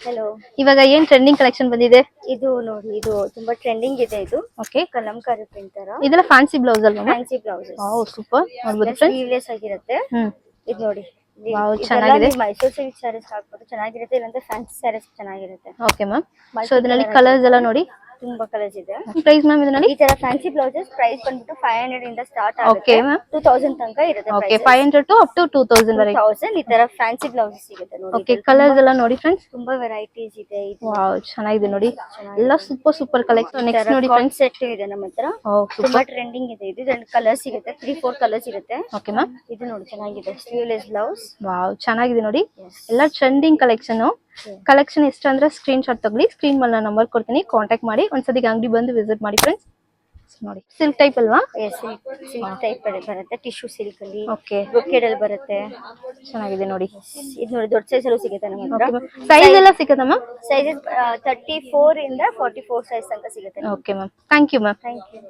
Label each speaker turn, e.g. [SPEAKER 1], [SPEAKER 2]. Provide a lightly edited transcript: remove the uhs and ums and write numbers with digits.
[SPEAKER 1] Hello.
[SPEAKER 2] ಇವಾಗ ಏನ್ trending collection ಬಂದಿದೆ?
[SPEAKER 1] ಇದು ನೋಡಿ, ಇದು ತುಂಬಾ ಟ್ರೆಂಡಿಂಗ್ ಇದೆ. ಇದು
[SPEAKER 2] ಓಕೆ,
[SPEAKER 1] ಕಲಂಕಾರಿ ಪ್ರಿಂಟ್ ತರ.
[SPEAKER 2] ಇದೆಲ್ಲ ಫ್ಯಾನ್ಸಿ ಬ್ಲೌಸ್ ಅಲ್ವಾ?
[SPEAKER 1] Fancy blouses.
[SPEAKER 2] Wow, super. ನೋಡಬಹುದು ಫ್ರೆಂಡ್ಸ್,
[SPEAKER 1] ಸ್ಲೀವ್ಲೆಸ್ ಆಗಿರುತ್ತೆ. ಇದು ನೋಡಿ,
[SPEAKER 2] ವಾವ್,
[SPEAKER 1] ಇದೆಲ್ಲ
[SPEAKER 2] ಚೆನ್ನಾಗಿದೆ.
[SPEAKER 1] ನೀವು ಮೈಸೂರು ಸಿಲ್ಕ್ ಸ್ಯಾರೀಸ್ ಹಾಕ್ಬೋದು, ಚೆನ್ನಾಗಿರುತ್ತೆ. ಇಲ್ಲಾಂದ್ರೆ ಫ್ಯಾನ್ಸಿ ಸ್ಯಾರೀಸ್ ಚೆನ್ನಾಗಿರುತ್ತೆ.
[SPEAKER 2] Okay ma'am. ಸೊ ಇದರಲ್ಲಿ ಕಲರ್ಸ್ ಎಲ್ಲ ನೋಡಿ,
[SPEAKER 1] ತುಂಬಾ ಕಲರ್ಸ್ ಇದೆ.
[SPEAKER 2] ಪ್ರೈಸ್ ಮ್ಯಾಮ್ ಇದರಲ್ಲಿ?
[SPEAKER 1] ಈ ತರ ಫ್ಯಾನ್ಸಿ ಬ್ಲೌಸಸ್ ಪ್ರೈಸ್ ಬಂದ್ಬಿಟ್ಟು 500 ಇಂದ ಸ್ಟಾರ್ಟ್
[SPEAKER 2] ಓಕೆ
[SPEAKER 1] ಆಗುತ್ತೆ.
[SPEAKER 2] ಮ್ಯಾಮ್.
[SPEAKER 1] 2000 ತನಕ ಇರುತ್ತೆ.
[SPEAKER 2] ಓಕೆ, 500 ಟು ಅಪ್ ಟು 2000 ವರೆಗೆ.
[SPEAKER 1] 2000 ಈ ತರ ಫ್ಯಾನ್ಸಿ ಬ್ಲೌಸಸ್ ಸಿಗುತ್ತೆ ನೋಡಿ.
[SPEAKER 2] ಓಕೆ, ಕಲರ್ಸ್ ಎಲ್ಲ ನೋಡಿ ಫ್ರೆಂಡ್ಸ್,
[SPEAKER 1] ತುಂಬಾ ವೆರೈಟೀಸ್ ಇದೆ.
[SPEAKER 2] ವಾವ್, ಚೆನ್ನಾಗಿದೆ ನೋಡಿ, ಎಲ್ಲ ಸೂಪರ್ ಸೂಪರ್ ಕಲೆಕ್ಷನ್. ನೆಕ್ಸ್ಟ್ ನೋಡಿ ಫ್ರೆಂಡ್ಸ್,
[SPEAKER 1] ಸೆಟ್ ಇದೆ ನಮ್ಮ ಹತ್ರ. ತುಂಬಾ ಟ್ರೆಂಡಿಂಗ್ ಇದೆ. ಇದು ಕಲರ್ ಸಿಗುತ್ತೆ, 3-4 ಕಲರ್ಸ್ ಇರುತ್ತೆ.
[SPEAKER 2] Okay ma'am.
[SPEAKER 1] ಇದು ನೋಡಿ, ಚೆನ್ನಾಗಿದೆ. Sleeveless blouse.
[SPEAKER 2] ವಾವ್, ಚೆನ್ನಾಗಿದೆ ನೋಡಿ, ಎಲ್ಲ ಟ್ರೆಂಡಿಂಗ್ ಕಲೆಕ್ಷನ್. ಕಲೆಕ್ಷನ್ ಎಷ್ಟು ಅಂದ್ರೆ ಸ್ಕ್ರೀನ್ ಶಾಟ್ ತಗೊಳ್ಳಿ, ಸ್ಕ್ರೀನ್ ಮೇಲೆ ನಾನು ನಂಬರ್ ಕೊಡ್ತೀನಿ, ಕಾಂಟ್ಯಾಕ್ಟ್ ಮಾಡಿ. ಒಂದ್ಸತಿ ಅಂಗಡಿ ಬಂದು ವಿಸಿಟ್ ಮಾಡಿ ಫ್ರೆಂಡ್ಸ್. ನೋಡಿ, ಸಿಲ್ಕ್ ಟೈಪ್ ಅಲ್ವಾ?
[SPEAKER 1] ಸಿಲ್ಕ್ ಟೈಪ್ ಬರುತ್ತೆ, ಟಿಶ್ಯೂ ಸಿಲ್ಕ್ ಅಲ್ಲಿ.
[SPEAKER 2] ಓಕೆ,
[SPEAKER 1] ಬ್ರೊಕೇಡ್ ಅಲ್ಲಿ ಬರುತ್ತೆ.
[SPEAKER 2] ಚೆನ್ನಾಗಿದೆ ನೋಡಿ.
[SPEAKER 1] ಇದು ನೋಡಿ, ದೊಡ್ಡ ಸೈಜ್ ಅಲ್ಲೂ ಸಿಗುತ್ತೆ ನಮ್ಮ ಹತ್ರ.
[SPEAKER 2] ಸೈಜ್ ಎಲ್ಲ ಸಿಗುತ್ತಮ್ಮ?
[SPEAKER 1] ಸೈಜಸ್ 34 ಇಂದ 44 ಸೈಜ್ ತನಕ ಸಿಗುತ್ತೆ.
[SPEAKER 2] Okay ma'am, thank you ma'am.
[SPEAKER 1] Thank you.